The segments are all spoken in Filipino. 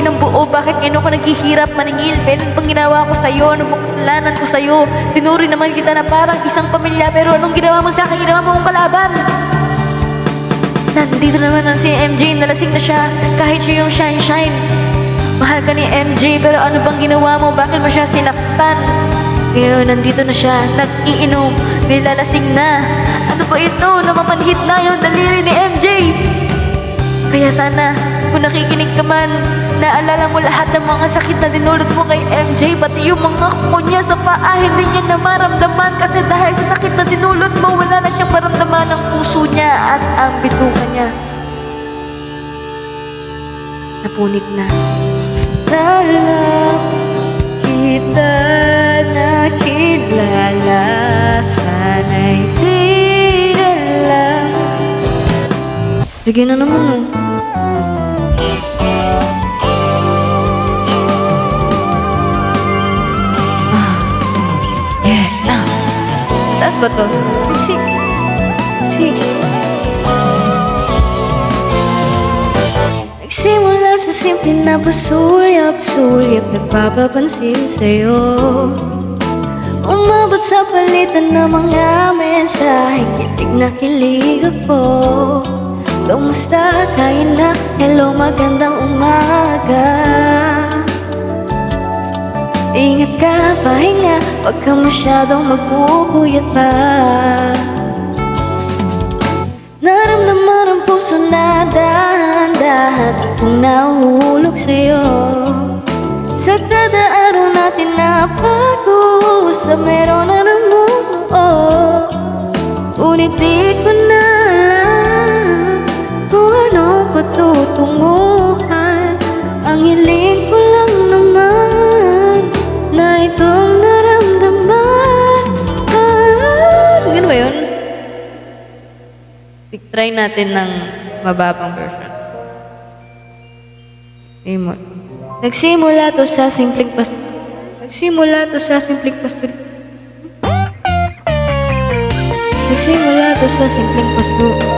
ng buo, bakit ngayon ako naghihirap maningil? Meron bang ginawa ko sa'yo? Ano bang kasalanan ko sa'yo? Tinuri naman kita na parang isang pamilya, pero anong ginawa mo sa akin? Ginawa mo akong kalaban. Nandito naman ang si MJ, nalasing na siya, kahit siya yung shine. Mahal ka ni MJ, pero ano bang ginawa mo? Bakit mo siya sinaktan? Ngayon, nandito na siya, nag-iinom, nilalasing na. Ano ba ito? Namamanhit na yung daliri ni MJ. Kaya sana, kung nakikinig ka man, naalala mo lahat ng mga sakit na dinulot mo kay MJ, pati yung mga kunya sa paa, hindi niya na maramdaman kasi dahil sa sakit na dinulot mo, wala na siyang maramdaman ng puso niya at ang bituka niya. Napunit na. Alam kita na kilala, sana'y di na lang. Sige na naman, taas ba to? Si. Nagsimula sa simple na pasulyap, nagpapapansin sa'yo. Umabot sa palitan ng mga mensahe, kilig na kilig ako. Kamusta? Kaya na? Hello, magandang umaga. Ingat ka, pahinga, wag ka masyadong magpupuyat pa. Naramdaman ang puso na dahan-dahan kung nahuhulog sa'yo. Sa kada araw natin na pag-uusap, meron na namuo. Ngunit di ko na alam kung ano patutunguhan. Ang hiling ko lang naman na itong naramdaman. Ganun ba yun? Try natin ng mababang version. Nagsimula to sa simpleng Nagsimula to sa simpleng Nagsimula to sa simpleng pasulyap.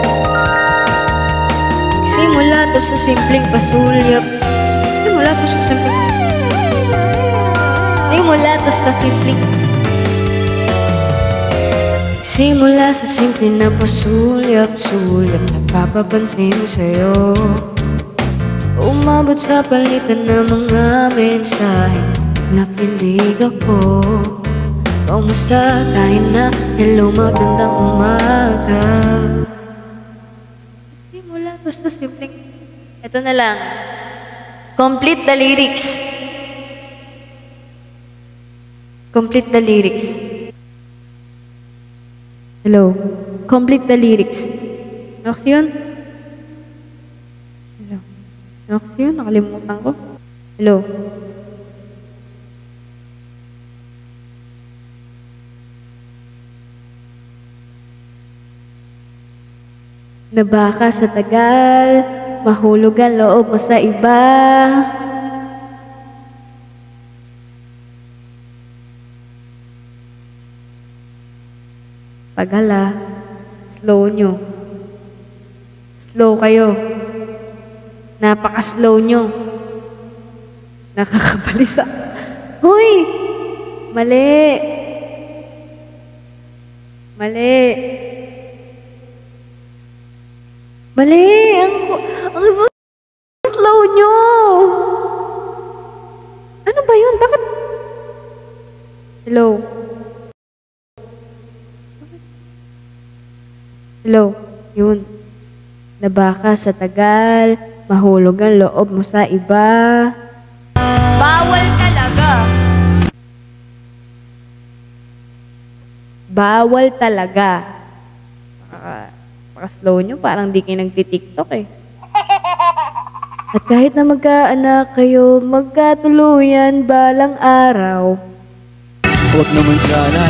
Simula sa simple na pasulyap, nagpapapansin sa'yo. Umabot sa palitan ng mga mensahe, nakilig ako. Kamusta? Tayo na? Hello, magandang umaga. Simula to sa simple. Ito na lang. Complete the lyrics. Hello. Complete the lyrics. Noxion? Hello. Noxion? Nakalimutan ko. Hello. Nabaka sa tagal, mahulog ang loob mo sa iba. Tagala, slow nyo. Slow kayo. Napaka-slow nyo. Nakakabalisa. Hoy! Mali. Ang slow nyo. Ano ba yun? Bakit? Hello, yun. Nabaka sa tagal, mahulog ang loob mo sa iba. Bawal talaga. Bawal talaga. Paka-slow nyo, parang di kayo nagti-TikTok eh. At kahit na magkaanak kayo, magkatuluyan balang araw. Huwag naman sana.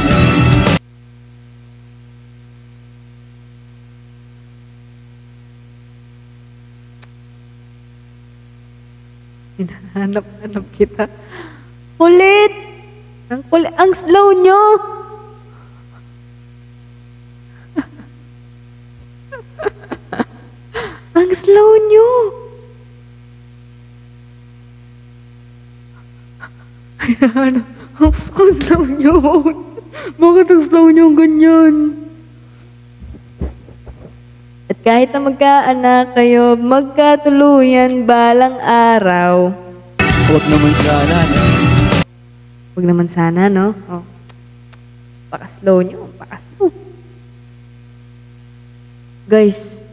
Hinahanap kita. Kulit! Ang slow nyo! Ang slow nyo! Ano? Ang slow nyo. Bakit ang slow nyo ganyan? At kahit na magkaanak kayo, magkatuluyan balang araw. Huwag naman sana, no? Huwag naman sana, no? Oh. Paka-slow nyo. Paka-slow. Guys,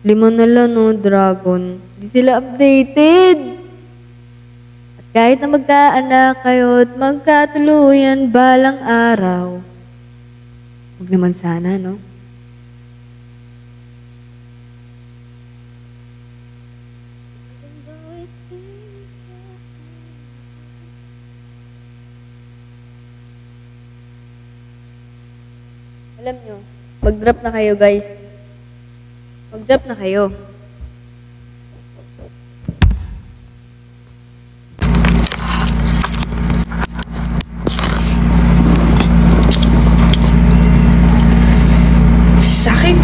5 na lang, no, Dragon. Di sila updated. At kahit na magkaanak kayo at magkatuluyan balang araw. Huwag naman sana, no? Alam nyo, mag-drop na kayo, guys. Mag-drop na kayo. Sakit.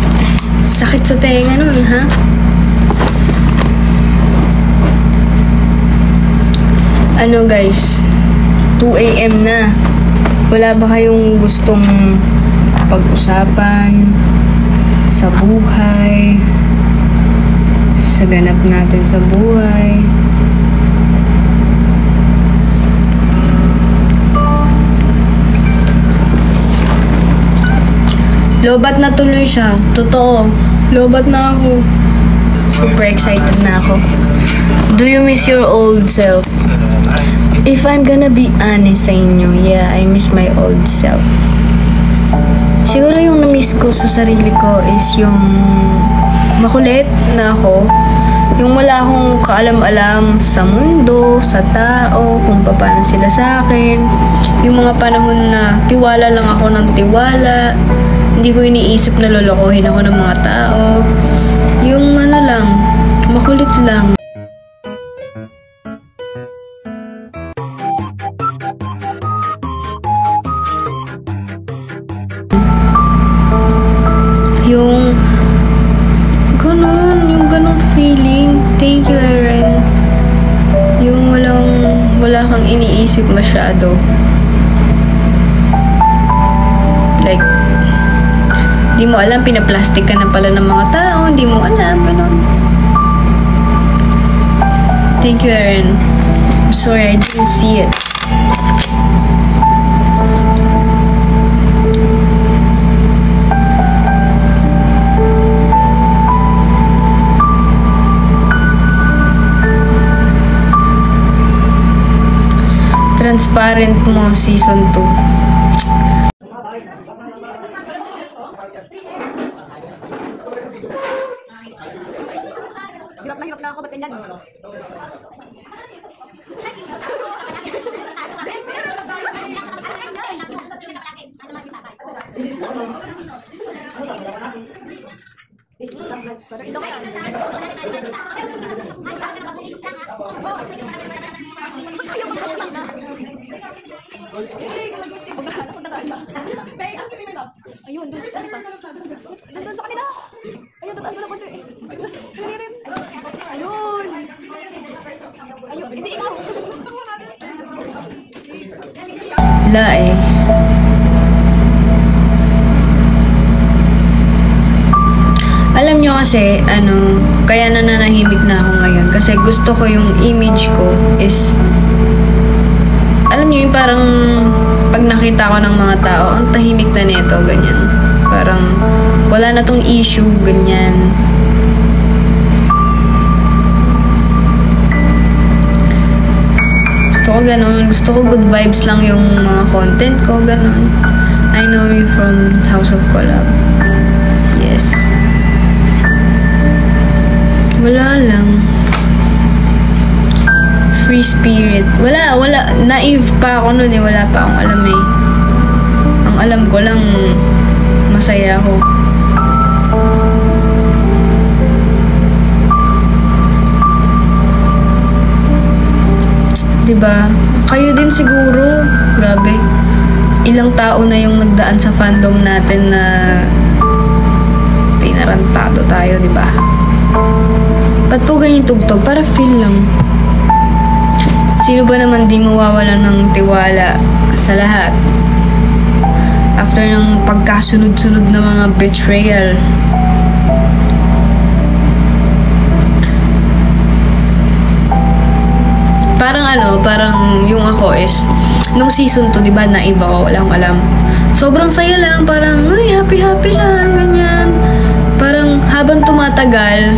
Sakit sa tenga nun, ha? Ano, guys? 2 AM na. Wala ba kayong gustong pag-usapan sa buhay, sa ganap natin sa buhay? Lobat na tuloy siya. Totoo. Lobat na ako. Super excited na ako. Do you miss your old self? If I'm gonna be honest sa inyo, yeah, I miss my old self. Siguro yung na-miss ko sa sarili ko is yung makulit na ako. Yung wala akong kaalam-alam sa mundo, sa tao, kung paano sila sa akin. Yung mga panahon na tiwala lang ako ng tiwala. Hindi ko iniisip na lolokohin ako ng mga tao. Yung ano lang, makulit lang. Yung ganun feeling. Thank you, Aaron. Yung wala kang iniisip masyado. Like, di mo alam, pinaplastic ka na pala ng mga tao, hindi mo alam, ganun. Thank you, Aaron. I'm sorry, I didn't see it. Transparent mo, season 2. Hirap na ako, ba't ganyan? Ayun, doon sa kanila. Nandun sa kanila. Ayun, tataas na punto eh. Ayun. Ayun, hindi ikaw. Wala eh. Alam nyo kasi, kaya nananahimik na ako ngayon. Kasi gusto ko yung image ko is, alam nyo yung parang pag nakita ko ng mga tao, ang tahimik na nito, ganyan. Parang wala na tong issue, ganyan. Gusto ko ganun. Gusto ko good vibes lang yung mga content ko, ganun. I know you from House of Collab. Yes. Wala lang. Free spirit. Wala. Naive pa ako nun eh. Wala pa akong alam eh. Ang alam ko lang, masaya ako. Diba? Kayo din siguro. Grabe. Ilang tao na yung nagdaan sa fandom natin na tinarantado tayo, diba? Ba't po ganyan tugtog? Para feel lang. Sino ba naman di mawawalan ng tiwala sa lahat? After ng pagkasunod-sunod na mga betrayal. Parang yung ako is, nung season 2, diba, naiba ko, wala akong alam. Sobrang saya lang, parang, ay, happy-happy lang, ganyan. Parang, habang tumatagal,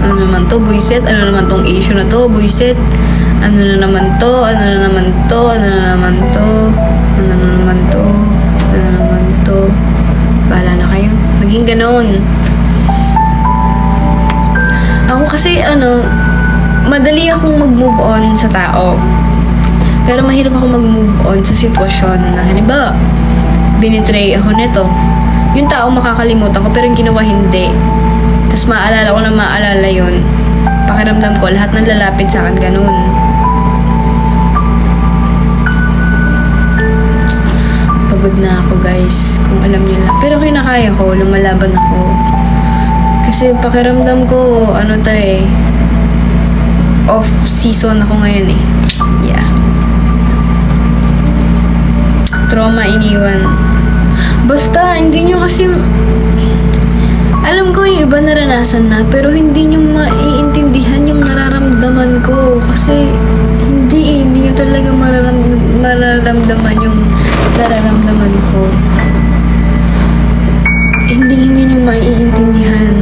ano naman to, buisit, ano naman tong issue na to, buisit, ano na naman to, ano na naman to, ano na naman to, ano na naman to, ano na naman to, bahala na kayo. Naging ganon. Ako kasi, madali akong mag-move on sa tao. Pero mahirap akong mag-move on sa sitwasyon na, halimbawa, binitray ako nito. Yung tao makakalimutan ko, pero yung ginawa hindi. Tapos maalala ko na maalala yun. Pakiramdam ko, lahat ng lalapit sa akin ganun. Pagod na ako, guys. Kung alam niyo lang. Pero kinakaya ko, lumalaban ako. Kasi pakiramdam ko, off-season ako ngayon eh. Yeah. Trauma iniwan. Basta, hindi nyo kasi... Alam ko yung iba naranasan na, pero hindi nyo maiintindihan yung nararamdaman ko. Kasi, hindi nyo talaga mararamdaman yung nararamdaman ko. Hindi nyo maiintindihan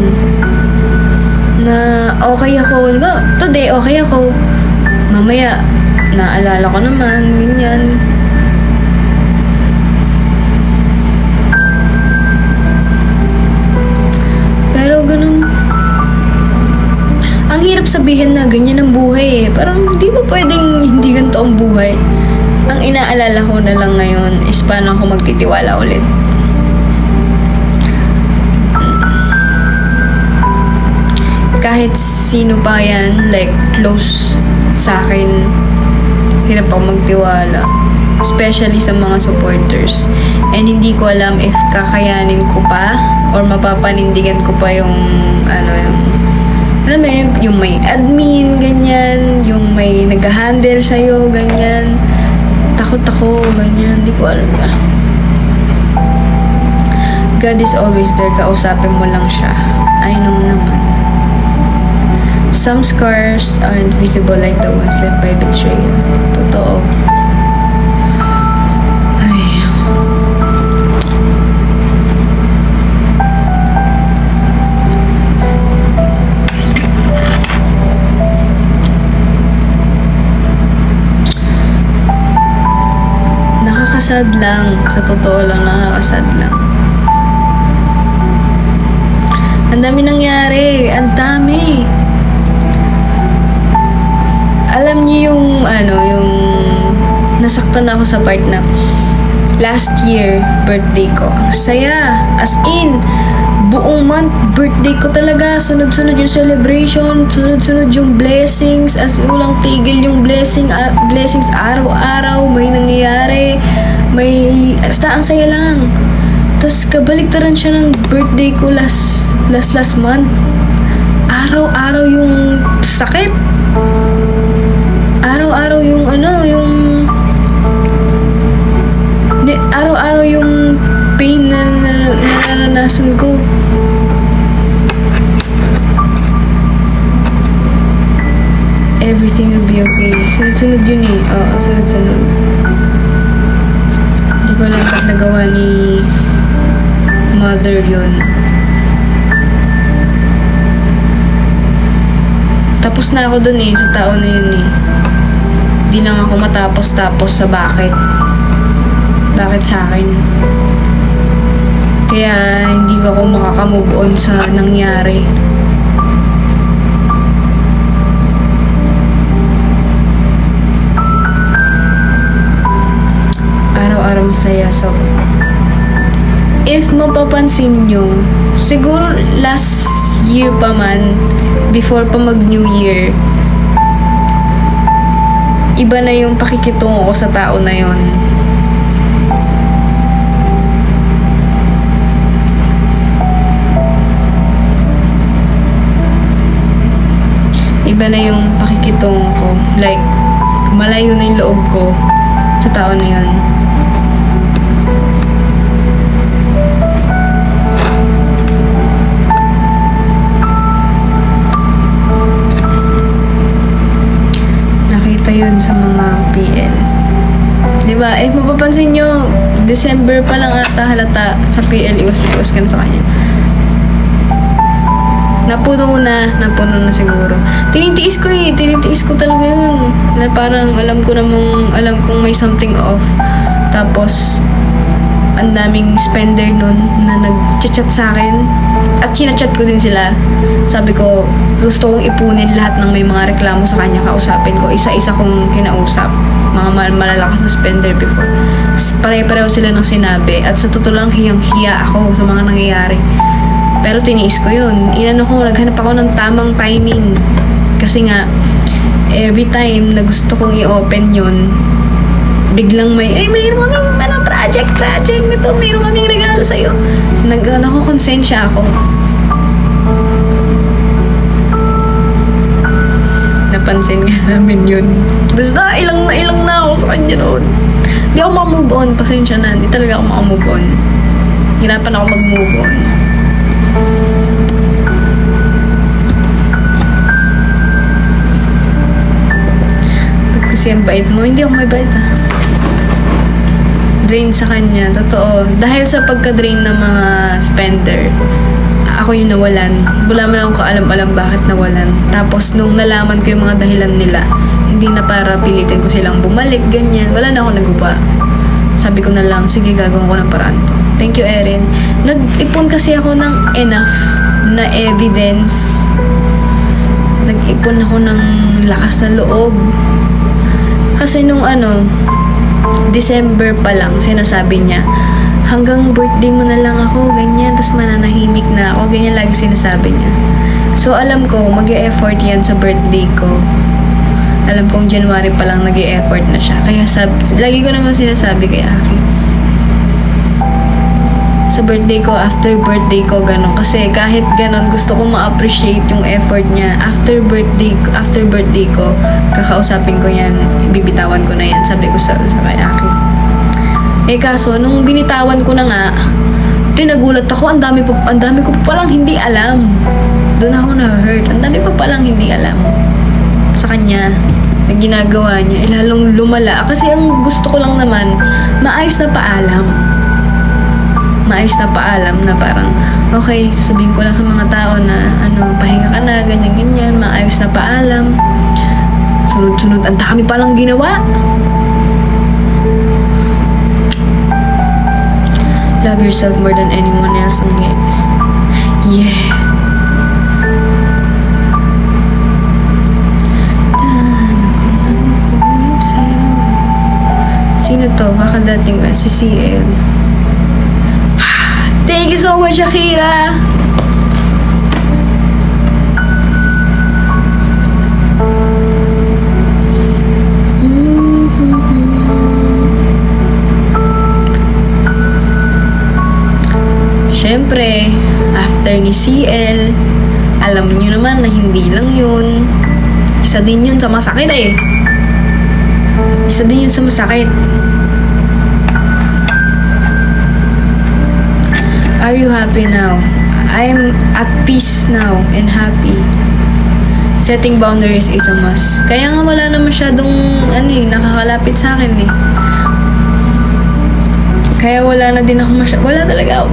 na okay ako, today okay ako, mamaya naalala ko naman, ganyan. Pero ganun, ang hirap sabihin na ganyan ang buhay eh. Parang di ba pwedeng hindi ganito ang buhay? Ang inaalala ko na lang ngayon is paano ako magtitiwala ulit. Kahit sino pa yan, like, close sa akin, hirap ako magtiwala. Especially sa mga supporters. And hindi ko alam if kakayanin ko pa or mapapanindigan ko pa yung, alam mo yung may admin, ganyan, yung may nag-handle sa'yo, ganyan. Takot ako, ganyan, hindi ko alam. God is always there, kausapin mo lang siya. I know naman. Some scars aren't visible like the ones left by betrayal. Totoo. Ay. Nakakasad lang. Sa totoo lang, nakakasad lang. Ang dami nangyari. Ang dami. Alam niyo yung, yung nasaktan ako sa part na last year, birthday ko. Ang saya. As in, buong month, birthday ko talaga. Sunod-sunod yung celebration, sunod-sunod yung blessings, as walang tigil yung blessings araw-araw, may nangyayari, basta ang saya lang. Tapos kabaliktaran siya ng birthday ko last month. Araw-araw yung sakit. Araw-araw yung araw-araw yung pain na naranasan ko. Everything will be okay. Sunod-sunod yun eh. Oo, sunod-sunod. Hindi ko alam ba't nagawa ni mother yun. Tapos na ako dun eh, sa tao na yun eh. Hindi lang ako matapos-tapos sa bakit. Bakit sa akin? Kaya hindi ako makakamove on sa nangyari. Araw-araw masaya. So, if mapapansin nyo, siguro last year pa man, before pa mag-New Year, iba na yung pakikitungo ko sa tao na yon. Iba na yung pakikitungo ko. Like, malayo na yung loob ko sa tao na yun. Nakita yun sa mga PL. Diba? Mapapansin nyo, December pa lang ata halata sa PL, iwas ka na sa kanya. Napuno na siguro. Tinitiis ko talaga yun. Na parang alam kong may something off. Tapos, ang daming spender nun na nag-chat sa akin. At sinachat ko din sila. Sabi ko, gusto kong ipunin lahat ng may mga reklamo sa kanya. Kausapin ko. Isa-isa kong kinausap. Mga malalakas na spender before. Pare-pareho sila ng sinabi. At sa totoo lang, hiyang-hiya ako sa mga nangyayari. Pero tiniis ko yun. Naghanap ako ng tamang timing. Kasi nga, every time na gusto kong i-open yun, biglang mayroon kaming project nito, mayroon kaming regalo sa'yo. Konsensya ako. Napansin nga namin yun. Basta ilang na ako sa kanya noon. Hindi ako makamove on. Pasensya na. Hindi talaga ako makamove on. Hirapan ako mag-move on. Kasi ang bait mo. Hindi ako may bait drain sa kanya. Totoo. Dahil sa pagka-drain ng mga spender, ako yung nawalan. Wala man akong kaalam-alam bakit nawalan. Tapos nung nalaman ko yung mga dahilan nila, hindi na para pilitin ko silang bumalik, ganyan. Wala na akong nagawa. Sabi ko na lang, sige, gagawin ko ng paraan to. Thank you, Erin. Nag-ipon kasi ako ng enough na evidence. Nag-ipon ako ng lakas na loob. Kasi nung December pa lang, sinasabi niya, hanggang birthday mo na lang ako, ganyan, tas mananahimik na ako, ganyan lagi sinasabi niya. So, alam ko, mag-e-effort yan sa birthday ko. Alam kong January pa lang nag-e-effort na siya. Kaya lagi ko naman sinasabi kay Aki. Sa birthday ko, after birthday ko, gano'n. Kasi kahit gano'n, gusto ko ma-appreciate yung effort niya. After birthday ko, kakausapin ko yan, bibitawan ko na yan, sabi ko sa kay Aki. Kaso, nung binitawan ko na nga, nagulat ako, ang dami ko pa palang hindi alam. Doon ako na-hurt. Ang dami pa palang hindi alam sa kanya na ginagawa niya. Lalong lumala. Kasi ang gusto ko lang naman, maayos na paalam. Maayos na paalam na parang, okay, sasabihin ko lang sa mga tao na, pahinga ka na, ganyan-ganyan, maayos na paalam. Sunod-sunod, ang dami palang ginawa. Love yourself more than anyone else. Yeah. Sino to? Baka dating si CL. Thank you so much, Shakira! Siyempre, after ni CL, alam niyo naman na hindi lang yun. Isa din yun sa masakit eh. Isa din yun sa masakit. Are you happy now? I'm at peace now and happy. Setting boundaries is a must. Kaya nga wala na masyadong nakakalapit sa akin eh. Kaya wala na din ako wala talaga.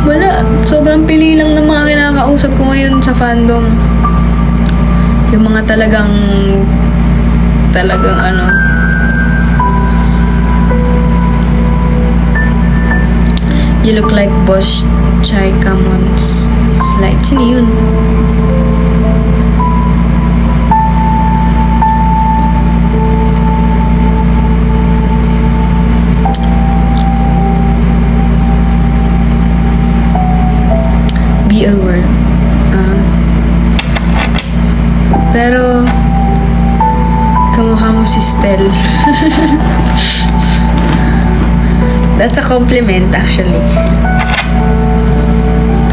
Wala. Sobrang pili lang ng mga kinakausap ko ngayon sa fandom. Yung mga talagang You look like Boss Chai Kamon's slide. Sino yun? BL World. Pero kamukha mo si Stel. That's a compliment actually.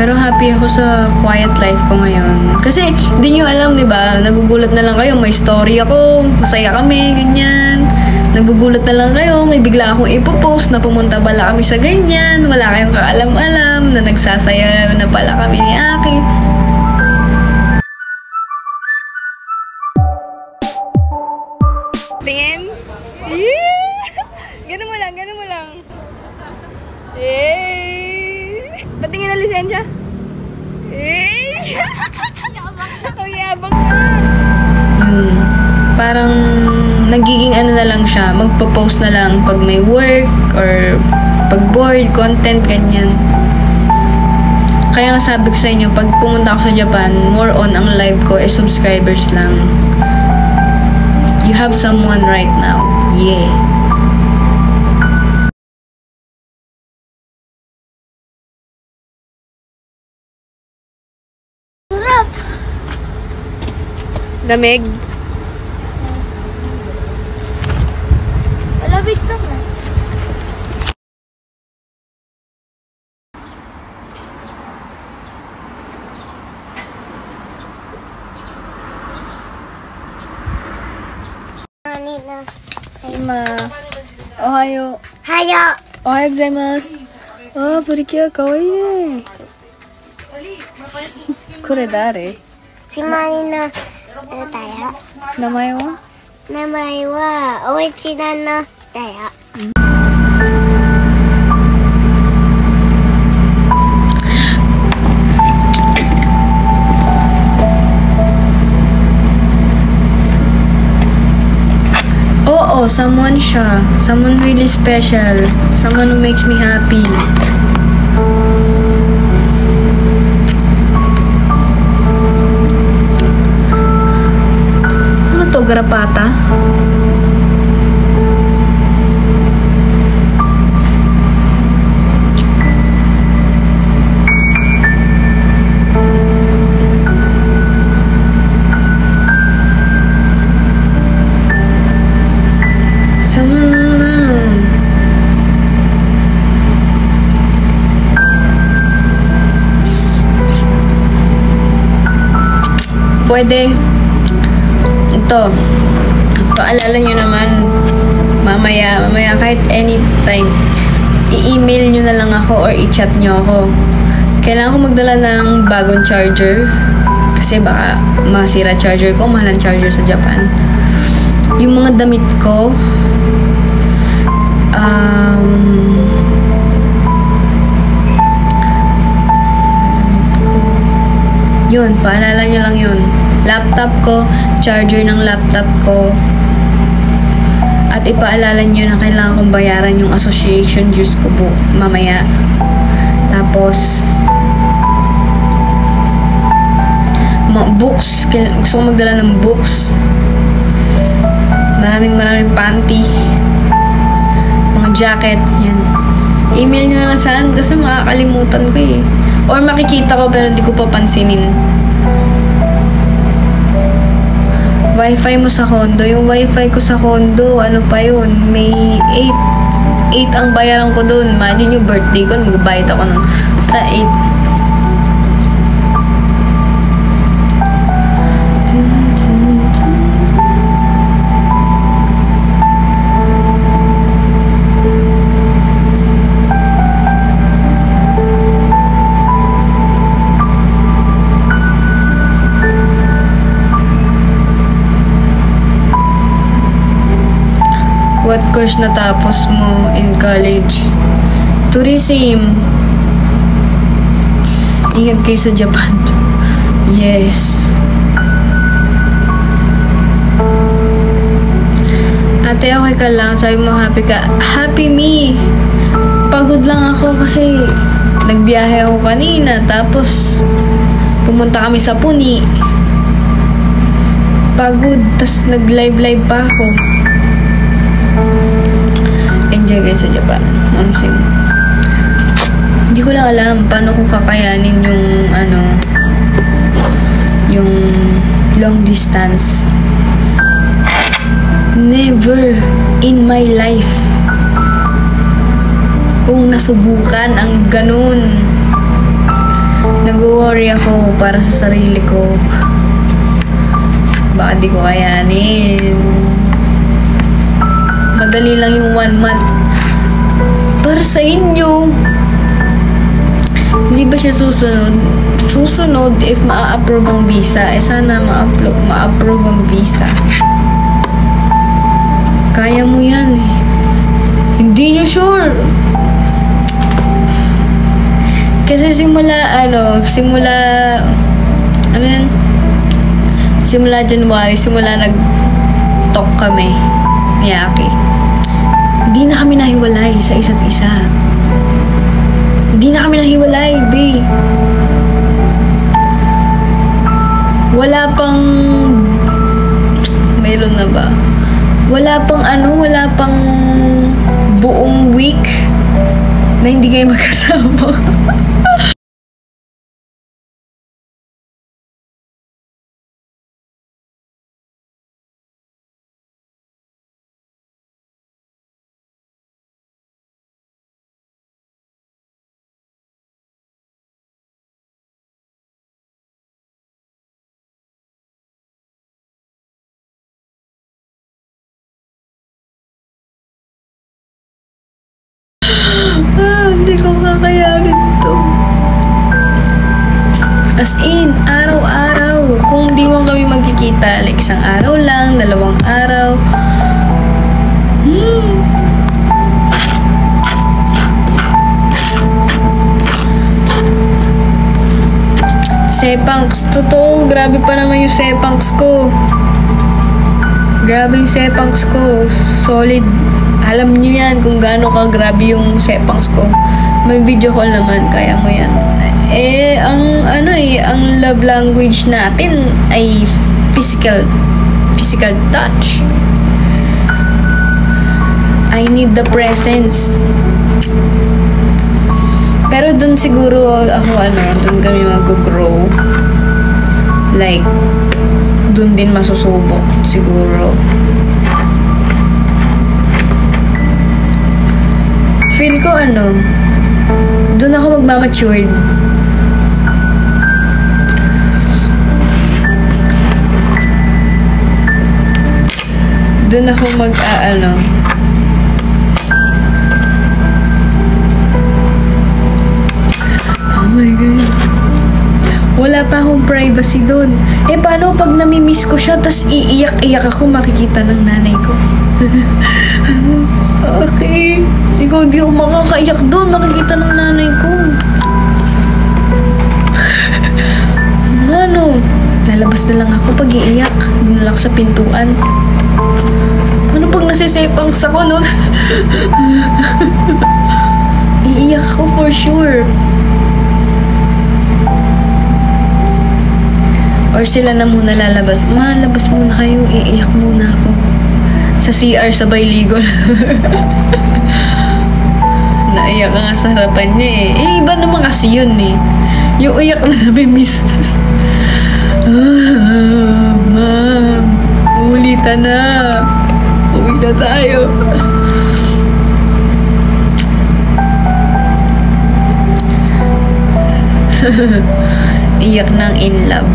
Pero happy ako sa quiet life ko ngayon. Kasi, hindi nyo alam, di ba? Nagugulat na lang kayo, may story ako, masaya kami, ganyan. Nagugulat na lang kayo, may bigla akong ipopost na pumunta pala kami sa ganyan. Wala kayong kaalam-alam na nagsasaya na pala kami ni Aki. Tingin? Ganun mo lang, ganun mo lang. Yay! Patingin na lisensya? Yay! Ang yabang ka! Parang nagiging ano na lang siya, magpo-post na lang pag may work or pag bored, content, ganyan. Kaya nga sabi ko sa inyo, pag pumunta ako sa Japan, more on ang live ko is subscribers lang. You have someone right now. Yeah. Lamig. Malabit naman. Ima. Ohayo. Hayo! Ohayo gozaimasu. Ah, purikiya kawaii ne. Kore dare? ひまりの歌よ。名前は？名前は、おうちだのだよ。Oo, someone siya. Someone really special. Someone who makes me happy. Ano to, garapata? Pwede. Ito. Paalala nyo naman. Mamaya kahit anytime. I-email nyo na lang ako or i-chat nyo ako. Kailangan ko magdala ng bagong charger. Kasi baka masira charger ko. Mahal ang charger sa Japan. Yung mga damit ko. Yun, paalala nyo lang yun. Laptop ko, charger ng laptop ko. At ipaalala nyo na kailangan kong bayaran yung association dues ko po mamaya. Tapos, books. Gusto ko magdala ng books. Maraming panty. Mga jacket. Yan. Email nyo na lang saan kasi makakalimutan ko eh. Or makikita ko pero hindi ko papansinin. Wi-Fi mo sa condo. Yung Wi-Fi ko sa condo, ano pa yun? May 8 ang bayaran ko doon. Imagine yung birthday ko, magbayad ako ng basta 8. What course natapos mo in college? Tourism. Ingat kayo sa Japan. Yes. Ate, okay ka lang? Sabi mo happy ka. Happy me. Pagod lang ako kasi nagbiyahe ako kanina. Tapos pumunta kami sa Puni. Pagod. Tas nag-live pa ako. Enjoy guys sa Japan. Honestly. Hindi ko lang alam paano ko kakayanin yung long distance. Never in my life kung nasubukan ang ganun. nagwo-worry ako para sa sarili ko. Baka di ko kayanin. Madali lang yung 1 month. Para sa inyo. Hindi ba siya susunod? Susunod if ma-approve ang visa. Sana ma-approve ang visa. Kaya mo yan eh. Hindi nyo sure. Kasi simula January, simula nag-talk kami ni Aki. Hindi na kami nahiwalay sa isa't isa. Hindi na kami nahiwalay, babe. Wala pang... Mayroon na ba? Wala pang buong week na hindi kayo magkasama. Hindi ko kakayanin to. As in, araw-araw. Kung di mo kami magkikita, like isang araw lang, 2 araw. Sepangs, totoo. Grabe pa naman yung sepangs ko. Grabe yung sepangs ko. Solid. Alam nyo yan kung gaano ka grabe yung sepangs ko. May video call naman, kaya mo yan. Ang love language natin ay physical touch. I need the presence. Pero dun siguro ako, dun kami mag-grow. Like, dun din masusubok siguro. Feel ko dun ako magmamatured. Dun ako oh my God. Wala pa akong privacy dun. Paano pag namimiss ko siya, tas iiyak-iyak ako makikita ng nanay ko? Okay. Ikaw, di ako makakaiyak doon. Makikita ng nanay ko. Lalabas na lang ako pag iiyak. Doon lang sa pintuan. Ano pag nasisepangs ako nun? Iiyak ako for sure. Or sila na muna lalabas. Labas muna kayo. Iiyak muna ako. Sa CR, sabay ligo. Naiyak ka nga sa harapan niya eh. Iba naman kasi yun eh. Yung iyak na nami-miss. Ma'am. Ulitan na. Uwi na tayo. Iyak ng in love.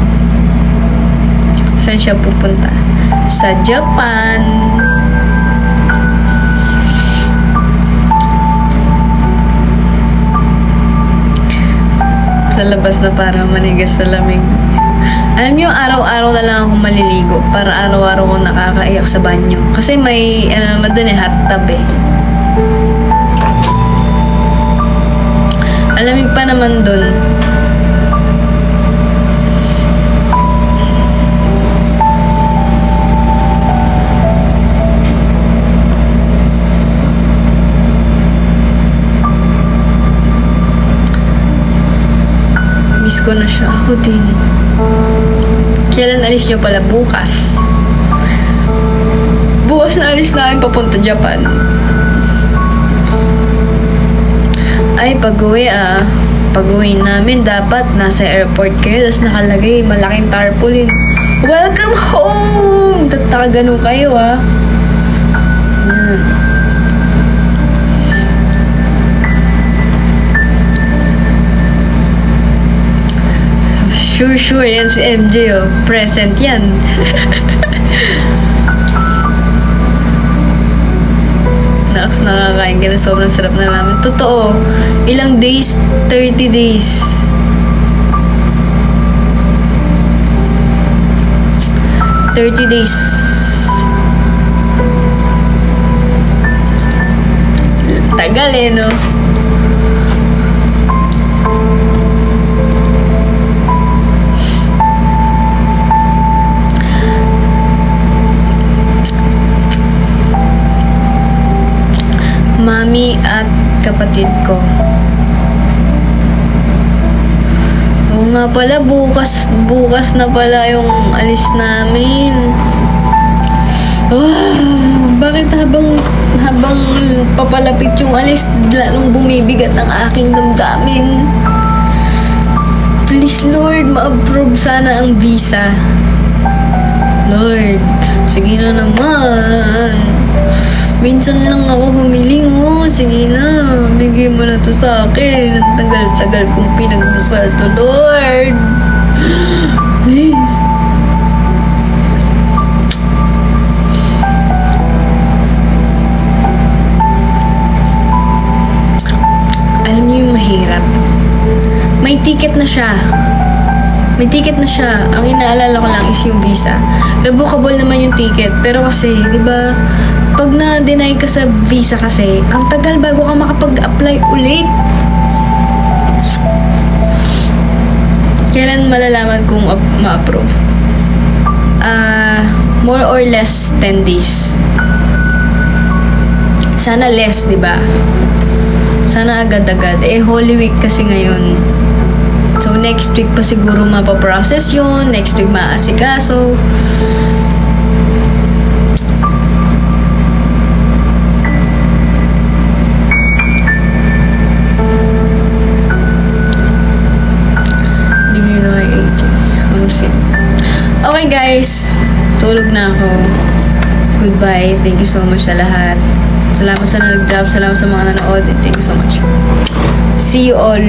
Saan siya pupunta? Sa Japan. Lalabas na para manigas sa lamig. Alam niyo, araw-araw na lang ako maliligo para araw-araw ko nakakaiyak sa banyo. Kasi may, naman dun hot tub eh. Alamig pa naman dun. Miss ko na siya. Ako din. Kailan alis niyo pala? Bukas. Bukas na alis namin papunta Japan. Ay, pag-uwi Pag-uwi namin, dapat nasa airport kayo, tapos nakalagay malaking tarpaulin. Welcome home! Tataka-ganun kayo Yan. Sure, yan si MJ, oh. Present yan. Naks, nakakain ka na. Sobrang sarap na namin. Totoo. Ilang days? 30 days. Tagal eh, no? Mami at kapatid ko. Oo nga pala, bukas na pala yung alis namin. Bakit habang papalapit yung alis, lalong bumibigat ang aking damdamin. Please Lord, ma-approve sana ang visa. Lord, sige na naman. Minsan lang ako humiling, sige na, bigay mo na to sa akin. Ang tagal-tagal kong pinagdasal to, Lord. Please. Alam niyo yung mahirap? May ticket na siya. Ang inaalala ko lang is yung visa. Revocable naman yung ticket. Pero kasi, di ba, pag na-deny ka sa visa kasi, ang tagal bago ka makapag-apply ulit. Kailan malalaman kung ma-approve? More or less 10 days. Sana less, di ba? Sana agad-agad. Holy Week kasi ngayon. So, next week pa siguro mapaprocess yun. Next week maasikaso. Bigay na kay AJ. Okay guys, tulog na ako. Goodbye. Thank you so much sa lahat. Salamat sa nag-drop. Salamat sa mga nanood. And thank you so much. See you all.